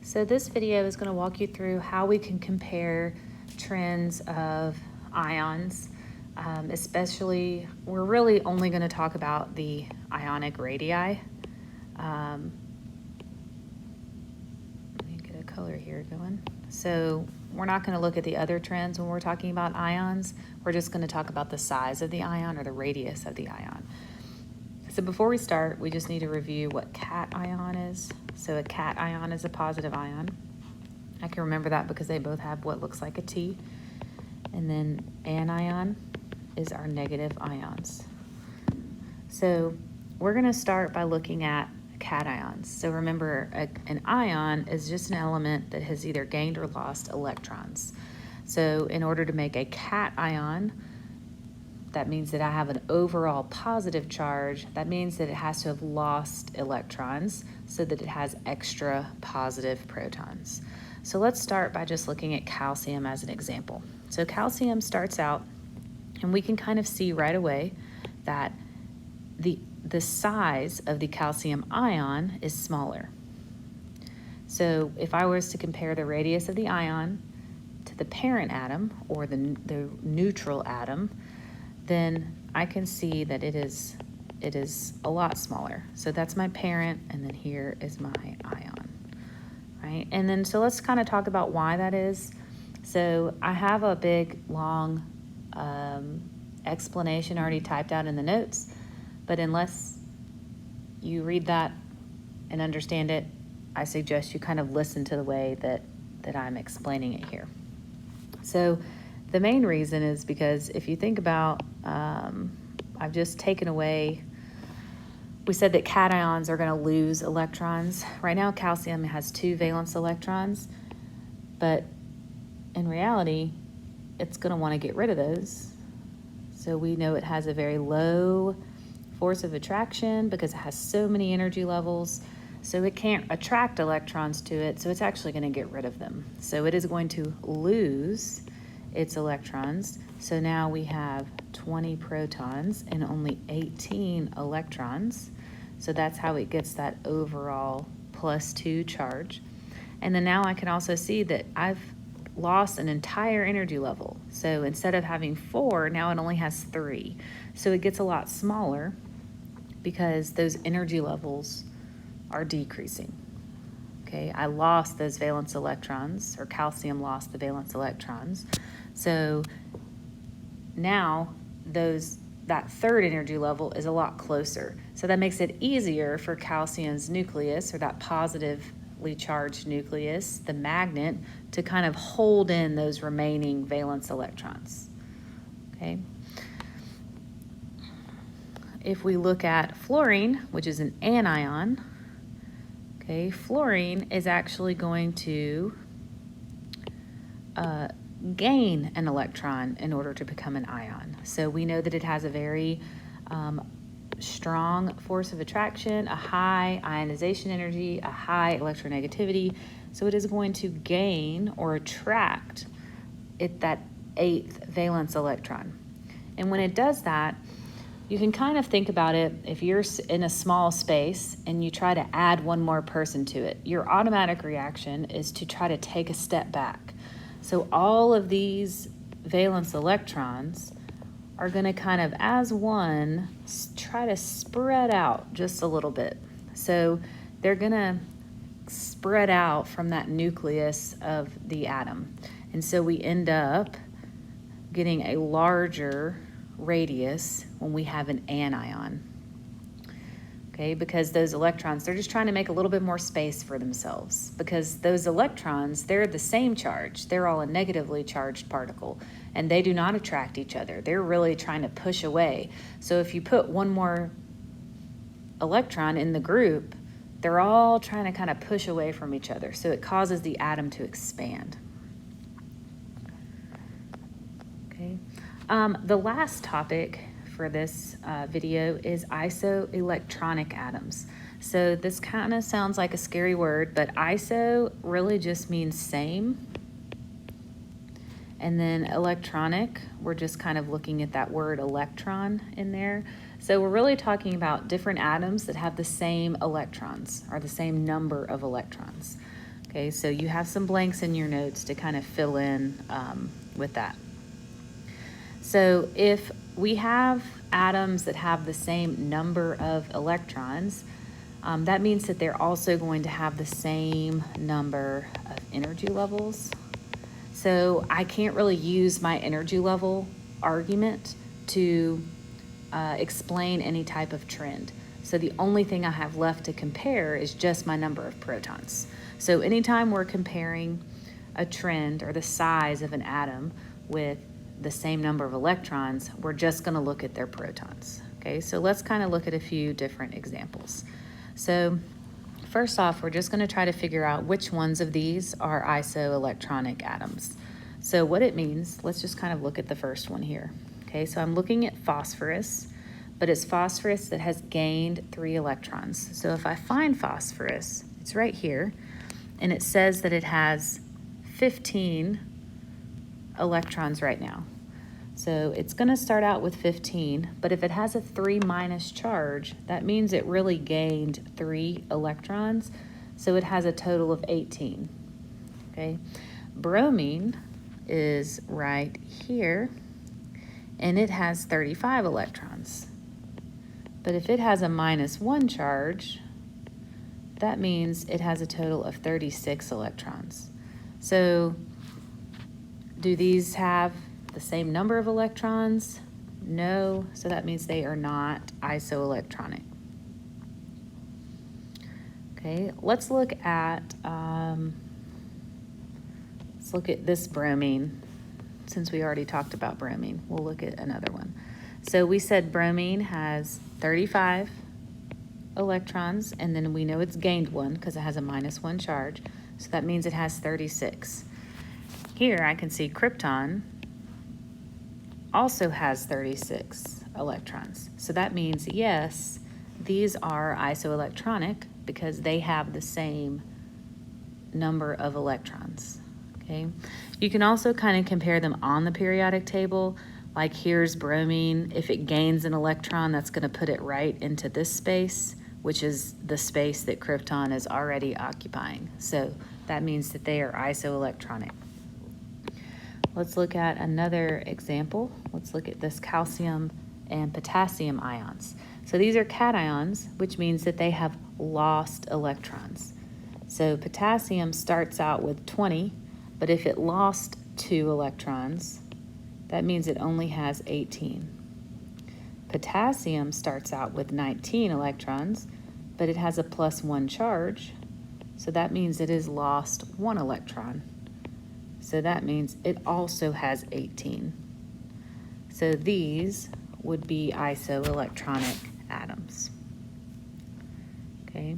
So this video is going to walk you through how we can compare trends of ions. Especially, we're really only going to talk about the ionic radii. Let me get a color here going. So we're not going to look at the other trends when we're talking about ions. We're just going to talk about the size of the ion or the radius of the ion. So before we start, we just need to review what cation is. So a cation is a positive ion. I can remember that because they both have what looks like a T. And then anion is our negative ions. So we're going to start by looking at cations. So remember, an ion is just an element that has either gained or lost electrons. So in order to make a cation, that means that I have an overall positive charge. That means that it has to have lost electrons so that it has extra positive protons. So let's start by just looking at calcium as an example. So calcium starts out, and we can kind of see right away that the size of the calcium ion is smaller. So if I was to compare the radius of the ion to the parent atom or the neutral atom, then I can see that it is a lot smaller. So that's my parent, and then here is my ion, right? And then so let's kind of talk about why that is. So I have a big, long explanation already typed out in the notes, but unless you read that and understand it, I suggest you kind of listen to the way that I'm explaining it here. So the main reason is because if you think about, I've just taken away, we said that cations are going to lose electrons. Right now, calcium has 2 valence electrons, but in reality, it's going to want to get rid of those. So we know it has a very low force of attraction because it has so many energy levels. So it can't attract electrons to it, so it's actually going to get rid of them. So it is going to lose its electrons. So now we have 20 protons and only 18 electrons. So that's how it gets that overall +2 charge. And then now I can also see that I've lost an entire energy level. So instead of having 4, now it only has 3. So it gets a lot smaller because those energy levels are decreasing. Okay, I lost those valence electrons, or calcium lost the valence electrons. So now that third energy level is a lot closer. So that makes it easier for calcium's nucleus, or that positively charged nucleus, the magnet, to kind of hold in those remaining valence electrons. Okay. If we look at fluorine, which is an anion, okay, fluorine is actually going to gain an electron in order to become an ion. So we know that it has a very strong force of attraction, a high ionization energy, a high electronegativity. So it is going to gain or attract that 8th valence electron. And when it does that, you can kind of think about it, if you're in a small space and you try to add one more person to it, your automatic reaction is to try to take a step back. So all of these valence electrons are going to kind of, as one, try to spread out just a little bit. So they're going to spread out from that nucleus of the atom. And so we end up getting a larger radius when we have an anion. Okay, because those electrons, they're just trying to make a little bit more space for themselves, because those electrons, they're the same charge. They're all a negatively charged particle, and they do not attract each other. They're really trying to push away. So if you put one more electron in the group, they're all trying to kind of push away from each other. So it causes the atom to expand. Okay. The last topic for this video is isoelectronic atoms. So this kind of sounds like a scary word, but iso really just means same. And then electronic, we're just kind of looking at that word electron in there. So we're really talking about different atoms that have the same electrons, or the same number of electrons. Okay, so you have some blanks in your notes to kind of fill in with that. So if we have atoms that have the same number of electrons, that means that they're also going to have the same number of energy levels. So I can't really use my energy level argument to explain any type of trend. So the only thing I have left to compare is just my number of protons. So anytime we're comparing a trend or the size of an atom with the same number of electrons, we're just going to look at their protons. Okay, so let's kind of look at a few different examples. So first off, we're just going to try to figure out which ones of these are isoelectronic atoms. So what it means, let's just kind of look at the first one here. Okay, so I'm looking at phosphorus, but it's phosphorus that has gained 3 electrons. So if I find phosphorus, it's right here, and it says that it has 15 electrons right now. So it's going to start out with 15, but if it has a 3- charge, that means it really gained 3 electrons, so it has a total of 18. Okay, bromine is right here, and it has 35 electrons. But if it has a -1 charge, that means it has a total of 36 electrons. So do these have the same number of electrons? No, so that means they are not isoelectronic. Okay, let's look at this bromine. Since we already talked about bromine, we'll look at another one. So we said bromine has 35 electrons, and then we know it's gained 1 because it has a -1 charge, so that means it has 36. Here I can see krypton also has 36 electrons. So that means, yes, these are isoelectronic because they have the same number of electrons. Okay. You can also kind of compare them on the periodic table. Like here's bromine. If it gains an electron, that's going to put it right into this space, which is the space that krypton is already occupying. So that means that they are isoelectronic. Let's look at another example. Let's look at this calcium and potassium ions. So these are cations, which means that they have lost electrons. So potassium starts out with 20, but if it lost 2 electrons, that means it only has 18. Potassium starts out with 19 electrons, but it has a +1 charge, so that means it has lost 1 electron. So that means it also has 18. So these would be isoelectronic atoms. Okay.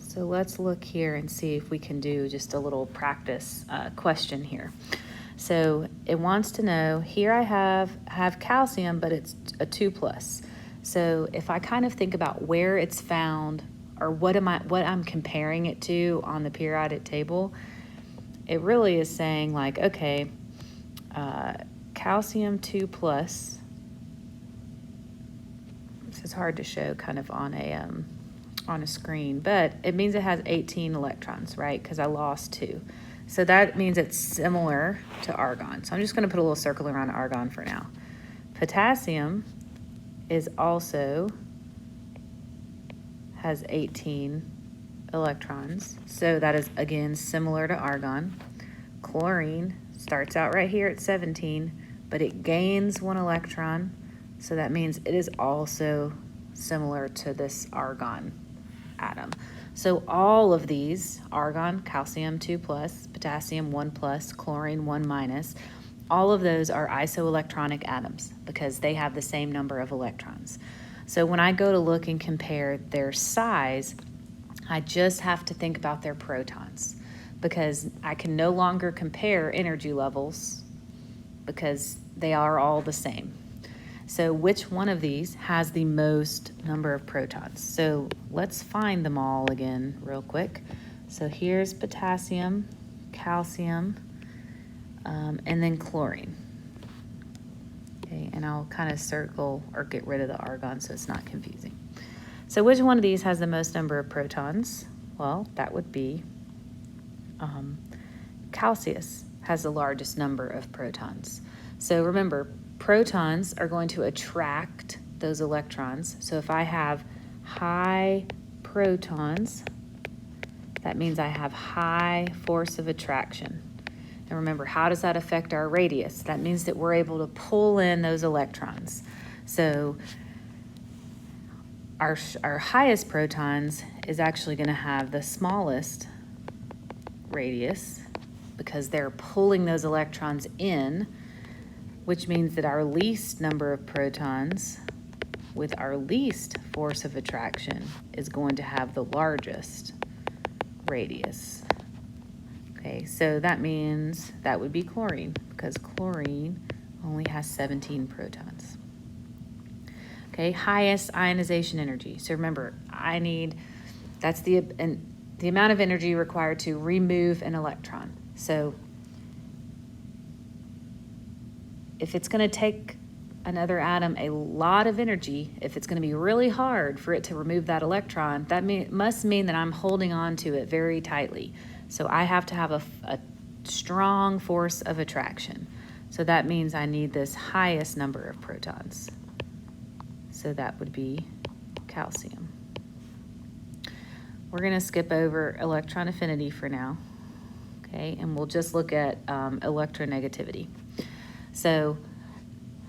So let's look here and see if we can do just a little practice question here. So it wants to know, here I have calcium, but it's a 2+. So if I kind of think about where it's found or what I'm comparing it to on the periodic table, it really is saying like, okay, calcium 2+. This is hard to show kind of on a screen, but it means it has 18 electrons, right? Because I lost 2. So that means it's similar to argon. So I'm just going to put a little circle around argon for now. Potassium is also has 18 electrons. So that is, again, similar to argon. Chlorine starts out right here at 17, but it gains 1 electron. So that means it is also similar to this argon atom. So all of these, argon, calcium 2+, potassium 1+, chlorine 1-, all of those are isoelectronic atoms because they have the same number of electrons. So when I go to look and compare their size, I just have to think about their protons because I can no longer compare energy levels because they are all the same. So which one of these has the most number of protons? So let's find them all again real quick. So here's potassium, calcium, and then chlorine. Okay, and I'll kind of circle or get rid of the argon so it's not confusing. So which one of these has the most number of protons? Well, that would be calcius has the largest number of protons. So remember, protons are going to attract those electrons. So if I have high protons, that means I have high force of attraction. And remember, how does that affect our radius? That means that we're able to pull in those electrons. So our highest protons is actually going to have the smallest radius because they're pulling those electrons in, which means that our least number of protons with our least force of attraction is going to have the largest radius. Okay, so that means that would be chlorine because chlorine only has 17 protons. Okay, highest ionization energy. So remember, that's the amount of energy required to remove an electron. So if it's going to take another atom a lot of energy, if it's going to be really hard for it to remove that electron, that must mean that I'm holding on to it very tightly. So I have to have a strong force of attraction. So that means I need this highest number of protons. So that would be calcium. We're going to skip over electron affinity for now, okay, and we'll just look at electronegativity. So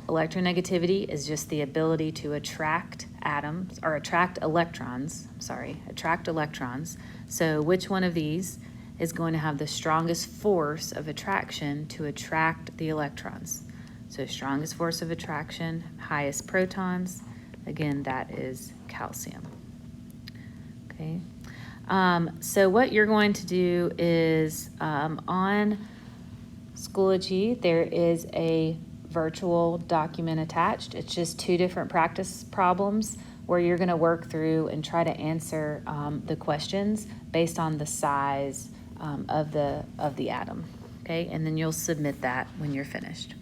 electronegativity is just the ability to attract electrons. So which one of these is going to have the strongest force of attraction to attract the electrons? So strongest force of attraction, highest protons. Again, that is calcium. Okay. So what you're going to do is on Schoology, there is a virtual document attached. It's just 2 different practice problems where you're going to work through and try to answer the questions based on the size of the atom. Okay, and then you'll submit that when you're finished.